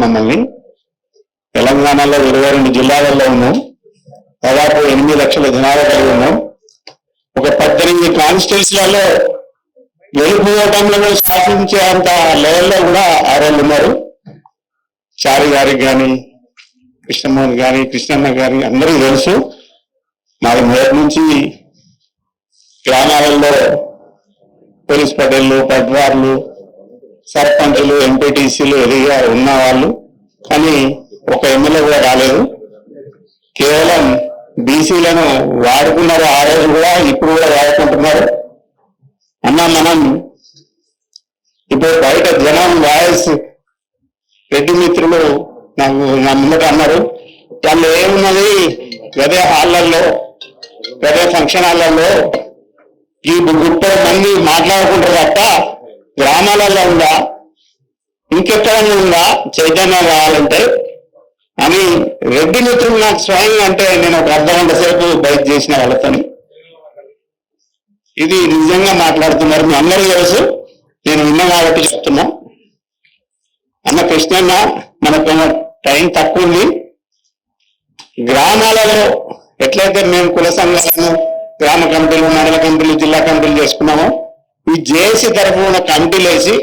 మమ్మల్ని. తెలంగాణలో 22 జిల్లాలలో ఉన్నాం, దాదాపు 8 లక్షల జనాభా కలిగి ఉన్నాం. ఒక 18 కాన్స్టిట్యూన్సీలలో గెలుపు ఓటంలో శాసించే అంత లెవెల్లో కూడా ఆరోళ్ళు ఉన్నారు. చారి గారికి కానీ, కృష్ణమోహన్ కానీ, కృష్ణన్న గారి అందరికీ తెలుసు. మాది మొదటి నుంచి గ్రామాలలో పోలీస్ పటేళ్ళు, పట్వార్లు, సర్పంచులు, ఎంపీటీసీలు ఎదిగా ఉన్నవాళ్ళు. కానీ ఒక ఎమ్మెల్యే కూడా రాలేదు. కేవలం బీసీలను వాడుకున్నారు ఆ రోజు కూడా, ఇప్పుడు కూడా వాడుకుంటున్నారు. అన్న మనం ఇప్పుడు బయట జనం వాయిస్ రెడ్డి మిత్రులు నాకు నా ముందట అన్నారు, వాళ్ళు ఏమున్నది గదే హాళ్లలో, గదే ఫంక్షన్ హాళ్లలో ఈ 30 మంది మాట్లాడుకుంటారు తప్ప గ్రామాలలో ఉందా, ఇంకెక్కడన్నా ఉందా చైతన్యం రావాలంటే అని రెడ్డి మిత్రులు నాకు స్వయంగా అంటే నేను ఒక అర్ధగంట సేపు బయట చేసిన వాళ్ళతో. ఇది నిజంగా మాట్లాడుతున్నారు, మీ అందరికీ తెలుసు, నేను విన్నా కాబట్టి చెప్తున్నా. అన్న కృష్ణన్న, మనకు టైం తక్కువ ఉంది. గ్రామాలలో ఎట్లయితే మేము కుల సంఘాలను, గ్రామ కమిటీలు, మండల కమిటీలు, జిల్లా కమిటీలు చేసుకున్నామో, ఈ జేఏసీ తరఫున కమిటీలు వేసి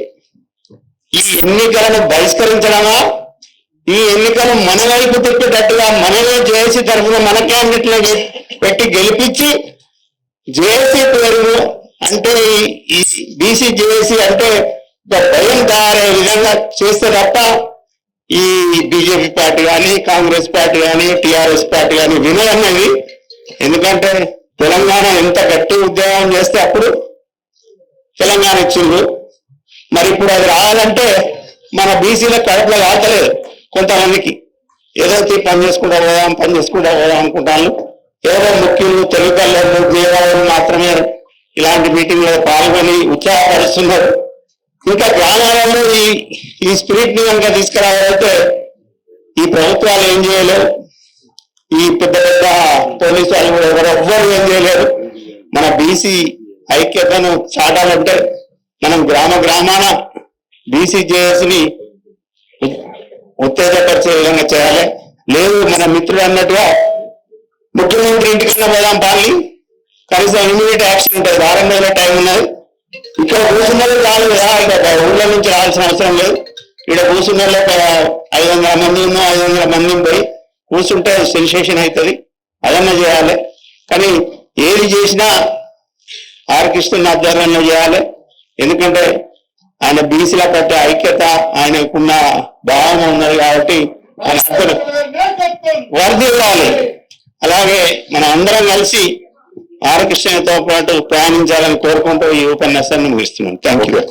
ఈ ఎన్నికలను బహిష్కరించడమా, ఈ ఎన్నికలు మన వైపు తిప్పేటట్టుగా మనమే జేఏసీ తరఫున మన క్యాండిడేట్లను పెట్టి గెలిపించి జేఏసీ పేరు అంటే ఈ బీసీ జేఏసీ అంటే ఒక భయం తయారయ్యే విధంగా చేస్తే తప్ప ఈ బీజేపీ పార్టీ కానీ, కాంగ్రెస్ పార్టీ కానీ, టీఆర్ఎస్ పార్టీ కానీ వినదన్నది. ఎందుకంటే తెలంగాణ ఎంత గట్టి ఉద్యమం చేస్తే అప్పుడు తెలంగాణ ఇచ్చిండ్రు. మరి ఇప్పుడు అది రావాలంటే మన బీసీల కడుపులో కాకలేదు. కొంతమందికి ఏదో పని చేసుకుంటా పోదాం అనుకుంటాను. ఏదో ముఖ్యులు, తెలుగులు, దేవాలయాలు మాత్రమే ఇలాంటి మీటింగ్ లో పాల్గొని ఉత్సాహపరుస్తున్నారు. ఇంకా గ్రామాలలో ఈ స్పిరిట్ ని కనుక తీసుకురావాలంటే ఈ ప్రభుత్వాలు ఏం చేయలేవు, ఈ పెద్ద పెద్ద పోలీసు వాళ్ళు కూడా ఎవ్వరు ఏం చేయలేరు. మన బీసీ ఐక్యతను చాటాలంటే మనం గ్రామాన బీసీ జేఏసీని ఉత్తేజపరిచే విధంగా చేయాలి. లేదు మన మిత్రుడు అన్నట్టుగా ముఖ్యమంత్రి ఇంటికన్నా పోదాం పాలి, కనీసం ఇమీడియట్ యాక్షన్ ఉంటుంది, 6 నెలల టైం ఉన్నది. ఇక్కడ కూర్చున్నది చాలు కదా, ఇక ఊళ్ళ నుంచి రావాల్సిన అవసరం లేదు. ఇక్కడ కూర్చున్నలో 500 మంది ఉన్నా 500 మందిని పోయి కూర్చుంటే సెన్సేషన్ అవుతుంది, అదన్నా చేయాలి. కానీ ఏది చేసినా ఆర్ కృష్ణ ఆధ్వర్యంలో చేయాలి. ఎందుకంటే ఆయన బీసీల పట్ల ఐక్యత, ఆయనకున్న భావం ఉన్నది కాబట్టి ఆయన వర్ది ఇవ్వాలి. అలాగే మనం అందరం కలిసి ఆర్ కృష్ణతో పాటు ప్రయాణించాలని కోరుకుంటూ ఈ ఉపన్యాసాన్ని ముగిస్తున్నాం. Thank you.